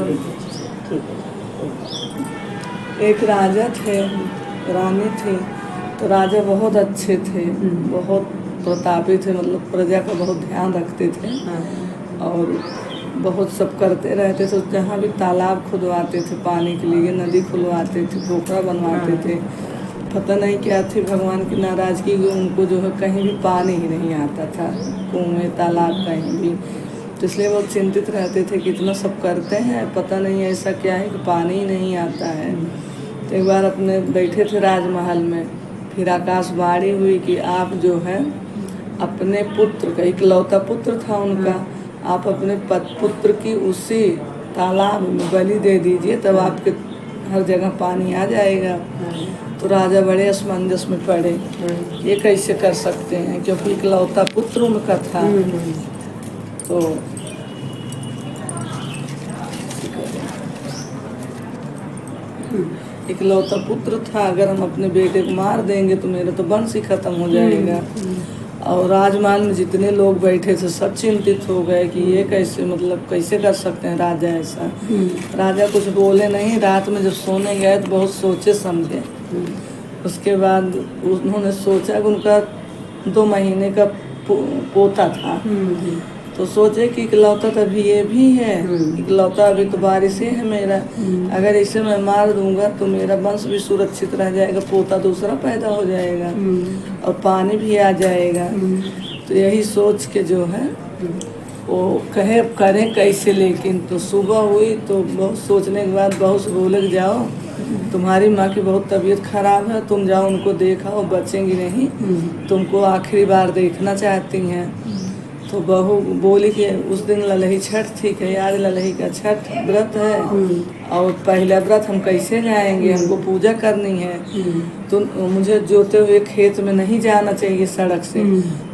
ठीक है। एक राजा थे, रानी थी। तो राजा बहुत अच्छे थे, बहुत प्रतापी थे, मतलब प्रजा का बहुत ध्यान रखते थे और बहुत सब करते रहते थे। जहाँ भी तालाब खुदवाते थे पानी के लिए, नदी खुलवाते थे, पोखरा बनवाते थे। पता नहीं क्या थी भगवान की नाराज़गी, उनको जो है कहीं भी पानी ही नहीं आता था, कुएं तालाब कहीं भी। तो इसलिए बहुत चिंतित रहते थे कि इतना सब करते हैं, पता नहीं ऐसा क्या है कि पानी ही नहीं आता है। तो एक बार अपने बैठे थे राजमहल में, फिर आकाशवाणी हुई कि आप जो है अपने पुत्र का, इकलौता पुत्र था उनका, आप अपने पुत्र की उसी तालाब में बलि दे दीजिए, तब आपके हर जगह पानी आ जाएगा। तो राजा बड़े असमंजस में पड़े, ये कैसे कर सकते हैं, क्योंकि इकलौता पुत्र उनका था। तो इकलौता पुत्र था, अगर हम अपने बेटे को मार देंगे तो मेरा तो वंश ही खत्म हो जाएगा। और राजमहल में जितने लोग बैठे थे सब चिंतित हो गए कि ये कैसे, मतलब कैसे कर सकते हैं राजा ऐसा। राजा कुछ बोले नहीं। रात में जब सोने गए तो बहुत सोचे समझे। उसके बाद उन्होंने सोचा कि उनका 2 महीने का पोता था। तो सोचे कि इकलौता तो अभी ये भी है, इकलौता अभी तो बारिशें है मेरा, अगर इसे मैं मार दूंगा तो मेरा वंश भी सुरक्षित रह जाएगा, पोता दूसरा पैदा हो जाएगा और पानी भी आ जाएगा। तो यही सोच के जो है वो कहे अब करें कैसे। लेकिन तो सुबह हुई तो बहुत सोचने के बाद बहू से बोले कि जाओ, तुम्हारी माँ की बहुत तबीयत खराब है, तुम जाओ उनको देखाओ, बचेंगी नहीं, तुमको आखिरी बार देखना चाहती हैं। तो बहू बोली कि उस दिन ललही छठ थी, कि आज ललही का छठ व्रत है और पहला व्रत हम कैसे जाएंगे, हमको पूजा करनी है, तो मुझे जोते हुए खेत में नहीं जाना चाहिए सड़क से।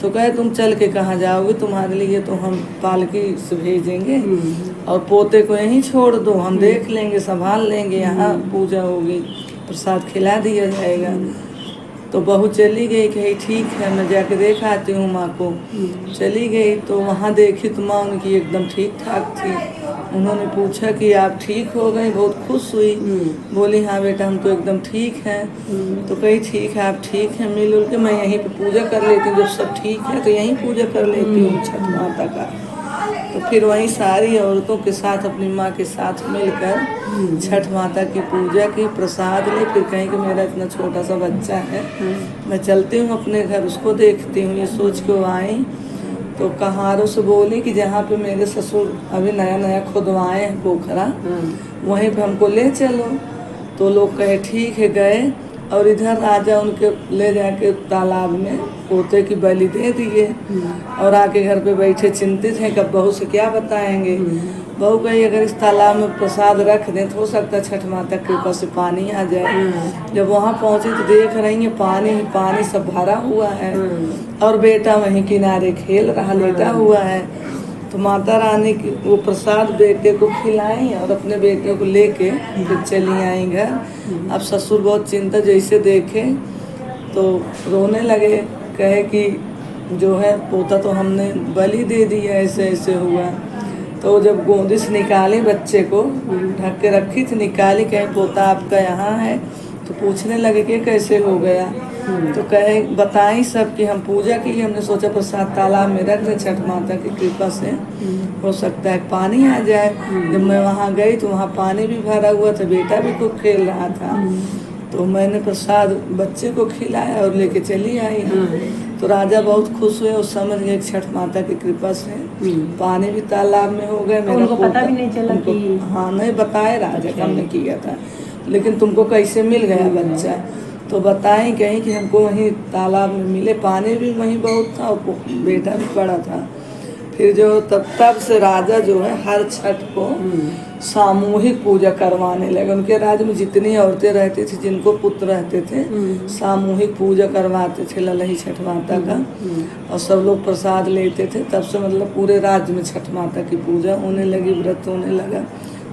तो कहे तुम चल के कहाँ जाओगे, तुम्हारे लिए तो हम पालकी से भेजेंगे और पोते को यहीं छोड़ दो, हम देख लेंगे, संभाल लेंगे, यहाँ पूजा होगी, प्रसाद खिला दिया जाएगा। तो बहू चली गई, कही ठीक है मैं जाके देख आती हूँ माँ को। चली गई तो वहाँ देखी तो माँ उनकी एकदम ठीक ठाक थी। उन्होंने पूछा कि आप ठीक हो गए, बहुत खुश हुई। बोली हाँ बेटा हम तो एकदम ठीक हैं। तो कही ठीक है आप ठीक हैं, मिलजुल के मैं यहीं पे पूजा कर लेती हूँ, जब सब ठीक है तो यहीं पूजा कर लेती हूँ छठ माता का। तो फिर वहीं सारी औरतों के साथ अपनी माँ के साथ मिलकर छठ माता की पूजा की, प्रसाद ले। फिर कहीं कि मेरा इतना छोटा सा बच्चा है, मैं चलती हूँ अपने घर, उसको देखती हूँ, ये सोच के वो आई। तो कहारों से बोली कि जहाँ पे मेरे ससुर अभी नया नया खुदवाए हैं पोखरा, वहीं पे हमको ले चलो। तो लोग कहे ठीक है, गए और इधर राजा उनके ले जाके तालाब में पोते की बलि दे दिए और आके घर पे बैठे चिंतित हैं कि अब बहू से क्या बताएंगे। बहू कही अगर इस तालाब में प्रसाद रख दें तो हो सकता है छठ माता की कृपा से पानी आ जाए। जब वहाँ पहुँची तो देख रही है पानी ही पानी सब भरा हुआ है और बेटा वहीं किनारे खेल रहा, लेटा हुआ है। तो माता रानी की वो प्रसाद बेटे को खिलाई और अपने बेटे को लेके फिर चली आई घर। अब ससुर बहुत चिंता जैसे देखे तो रोने लगे, कहे कि जो है पोता तो हमने बलि दे दिया, ऐसे ऐसे हुआ। तो जब गोदी से निकाली बच्चे को, ढक के रखी थी, निकाली, कहे पोता आपका यहाँ है। तो पूछने लगे कि कैसे हो गया। तो कहे बताई सब कि हम पूजा के लिए हमने सोचा प्रसाद तालाब में रख दे, छठ माता की कृपा से हो सकता है पानी आ जाए। जब मैं वहाँ गई तो वहाँ पानी भी भरा हुआ था, बेटा भी खूब खेल रहा था। तो मैंने प्रसाद बच्चे को खिलाया और लेके चली आई। तो राजा बहुत खुश हुए और समझ गए छठ माता की कृपा से पानी भी तालाब में हो गए। मेरा उनको पता भी नहीं चला कि हाँ नहीं बताए राजा का हमने किया था, लेकिन तुमको कैसे मिल गया बच्चा। तो बताएं कहीं कि हमको वहीं तालाब में मिले, पानी भी वहीं बहुत था और बेटा भी पड़ा था। फिर जो तब से राजा जो है हर छठ को सामूहिक पूजा करवाने लगे। उनके राज्य में जितनी औरतें रहती थी, जिनको पुत्र रहते थे, सामूहिक पूजा करवाते थे ललही छठ माता का और सब लोग प्रसाद लेते थे। तब से मतलब पूरे राज्य में छठ माता की पूजा होने लगी, व्रत होने लगा,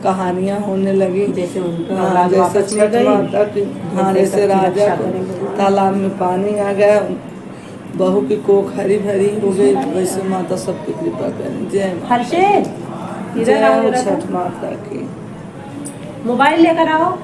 कहानियाँ होने लगी। जैसे जैसे छठ माता की, हाँ जैसे राजा को तालाब में पानी आ गया, बहू की कोख हरी भरी हो गई, वैसे माता सबकी कृपा करें। जय माता, जय छठ माता की। मोबाइल लेकर आओ।